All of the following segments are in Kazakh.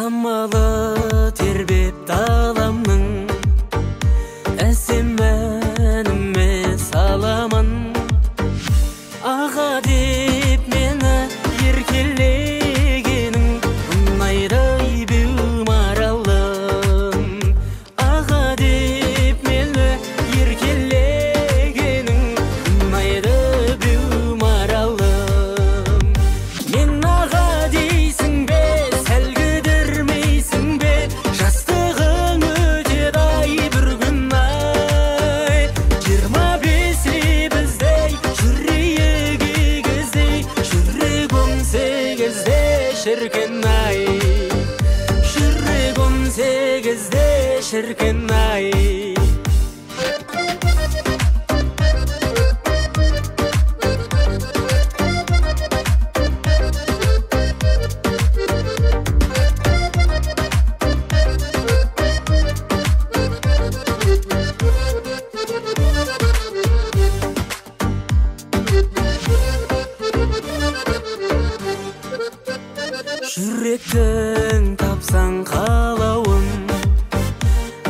Самалы тербеп таламның, әсем әніме саламын. Аға деп мені еркелегенің, ұнайдай беу маралым. Аға деп мені еркелегенің, ұнайдай беу маралым. Мен аға дейсің бе, сәл кідірмейсің бе, жастығың өтеді-ай бір күн ай. 25 біздей жүрейік егіздей, жүрек 18-де шіркін ай. Жүрек 18-де шіркін ай. Жүректің тапсаң қалауын,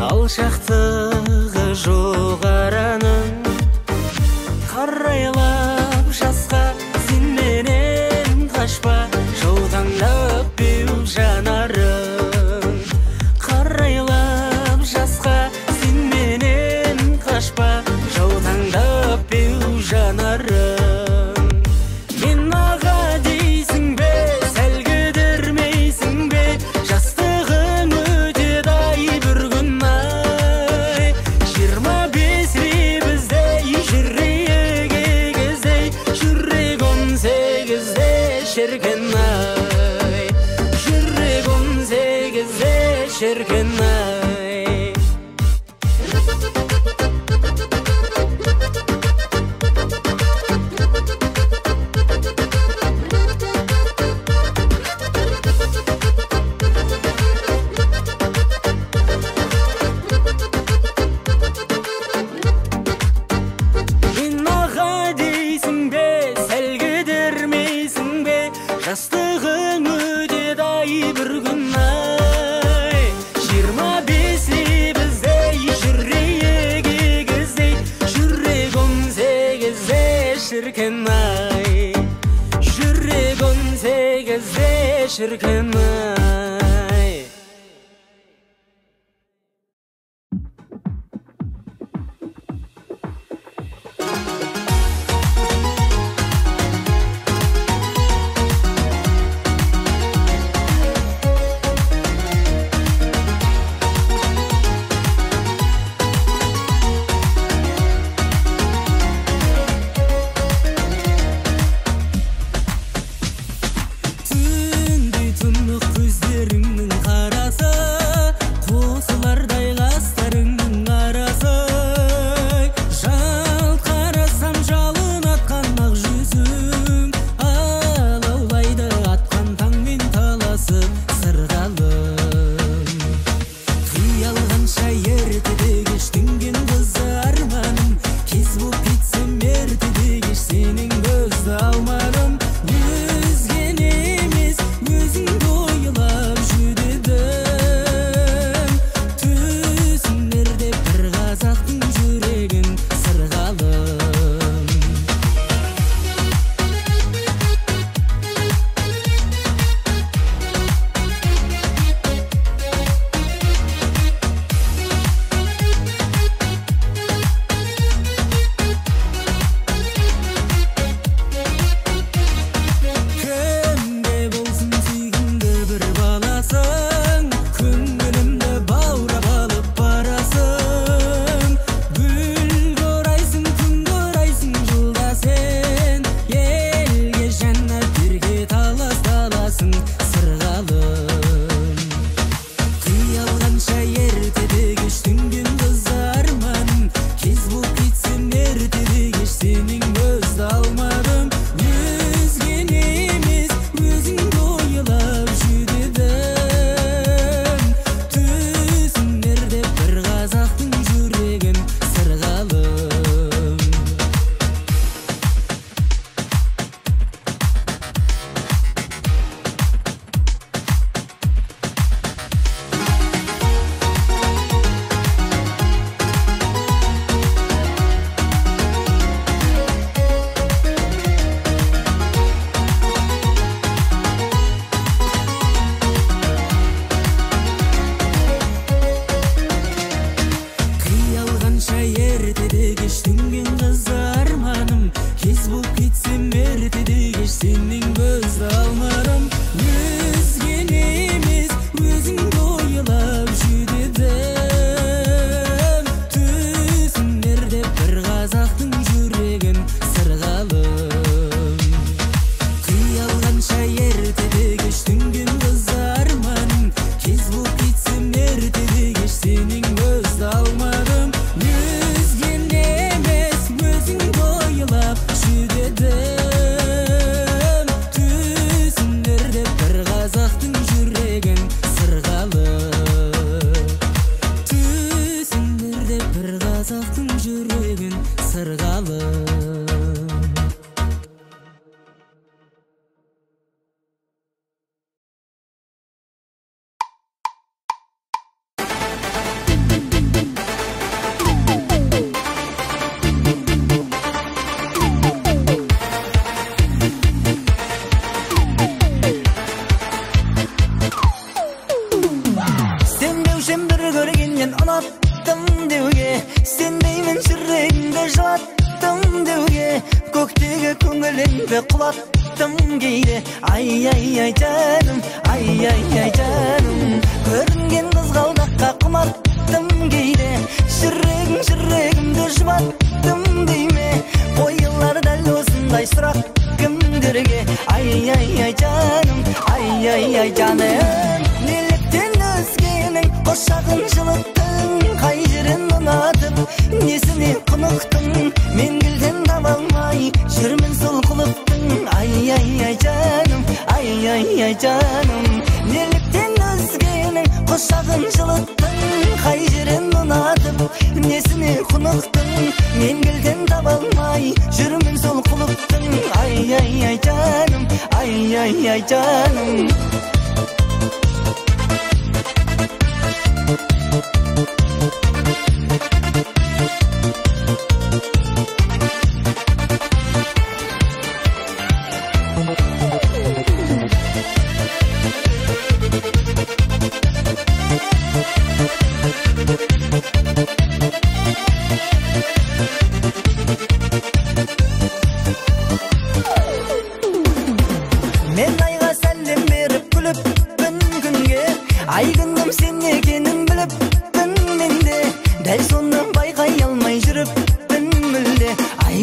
алшақтығы жоғараның. Қарайлап жасқа сен менен қашпа, жаутаңдап беу жанарың. Қарайлап жасқа сен менен қашпа, жаутаңдап беу жанарың. Мен аға дейсің бе, сәл кідірмейсің бе, жастығың өтеді-ай бір күн ай. 25 біздей жүрейік егіздей, жүрек 18-де шіркін ай. Жүрек 18-де шіркін ай. Мен аға дейсің бе, сәл кідірмейсің бе, жастығың өтеді-ай бір күн ай. 25 біздей жүрейік егіздей, жүрек 18-де шіркін ай. Жүрек 18-де шіркін ай. Түндей тұнық көзді мен ұнаттым деуге, сендеймін жүрегімді жылаттым деуге, көктегі көңілімді құлаттым кейде. Ай жаным, ай жаным, көрінген қызғалдаққа құмарттым кейде. Жүрегімді жұбаттым дейме, қойылар дәл осындай сұрақ кімдерге. Ай жаным, ай жаным, неліктен өзгенің құшағын жылыттың, қай жерін ұнатып несіне құнықтың, мен кілтін таба алмай жүрмін сол құлыптың. Ай жаным, ай жаным, неліктен өзгенің құшағын жылыттың, қай жерін ұнатып несіне құнықтың, мен кілтін таба алмай жүрмін сол құлыптың. Ай жаным, ай жаным. Мен айға сәлем беріп күліппін күнге, ай күнім сен екенін біліппін менде, дәл соны байқай алмай жүріппін мүлде. Ай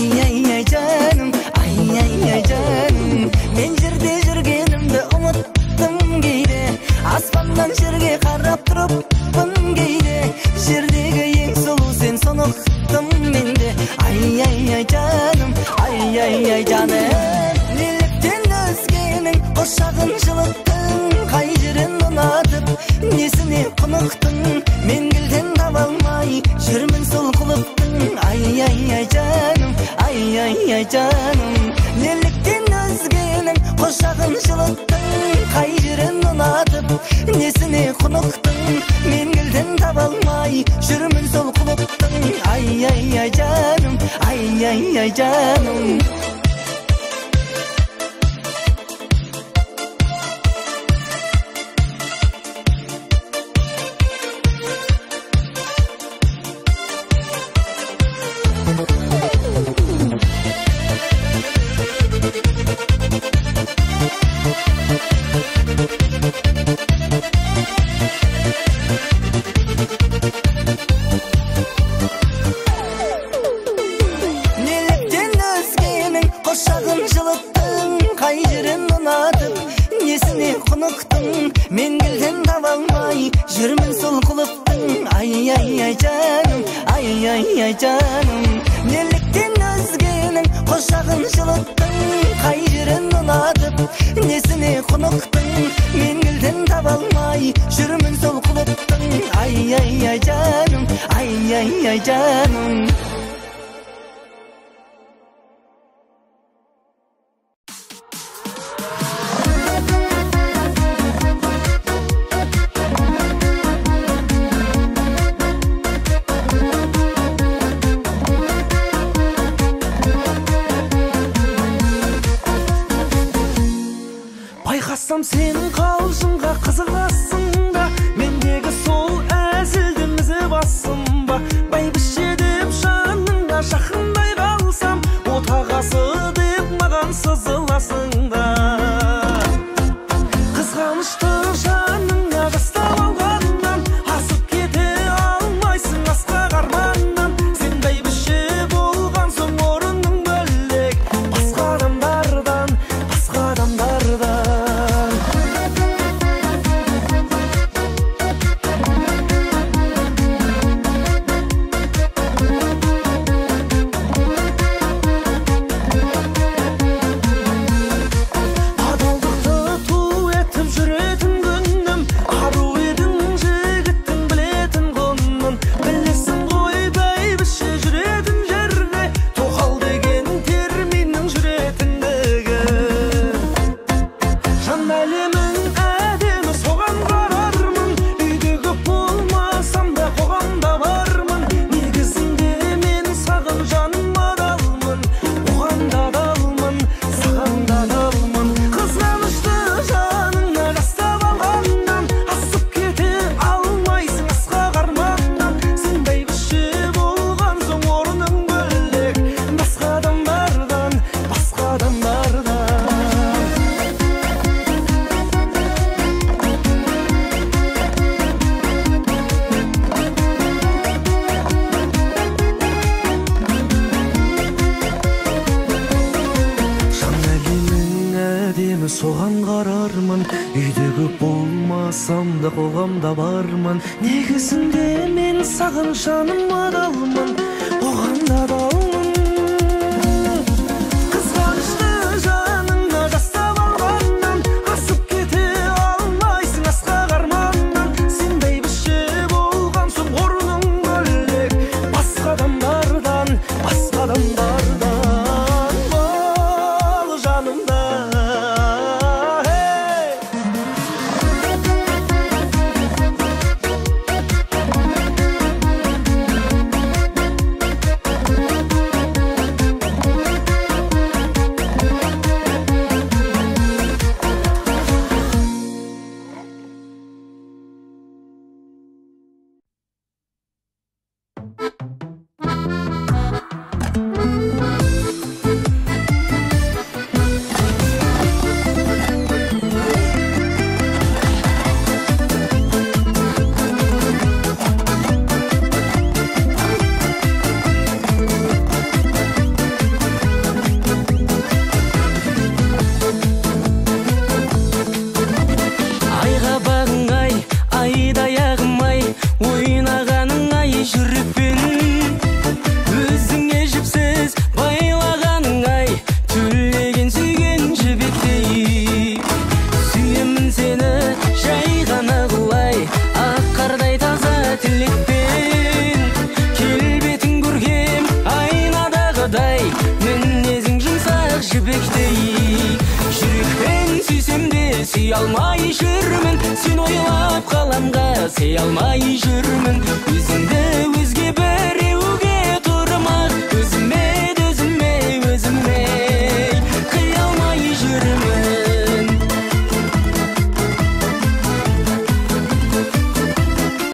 жаным, ай жаным, мен жерде жүргенімді ұмыттым кейде, аспаннан жерге қарап тұрыппын кейде, жердегі ең сұлу сен соны ұқтым менде. Ай жаным, ай жаным, неліктен өзгенің құшағын жылыттың, қай жерін ұнатып несіне құнықтың, мен кілтін таба алмай жүрмін сол құлыптың. Ай жаным, ай жаным, неліктен өзгенің құшағын жылыттың, қай жерін ұнатып несіне құнықтың, мен кілтін таба алмай жүрмін сол құлыптың. Ай жаным, ай жаным. Неліктен өзгенің құшағын жылыттың, қай жерін ұнатып несіне құнықтың, мен кілтін таба алмай жүрмін сол құлыптың. Ай жаным, ай жаным, неліктен өзгенің құшағын жылыттың, қай жерін ұнатып несіне құнықтың, мен кілтін таба алмай жүрмін сол құлыптың. Ай жаным, ай жаным. Байқасам сенің қалжыңға қызығасың ба, мендегі сол әзілді мізі басым ба, бәйбіше деп Ырсам да қоғамда барман, негізінде мен саған жаным адалмын, оған да адалмын. Қызғанышты жаныңа жастап алғаннан, асып кете алмайсың асқақ арманнан. Сендей бізше болған соң орның бөлек, басқа адамдардан, басқа адамдардан бол жанымда. Сүй алмай жүрмін, сен ойлап қаламға сый алмай жүрмін, өзіңді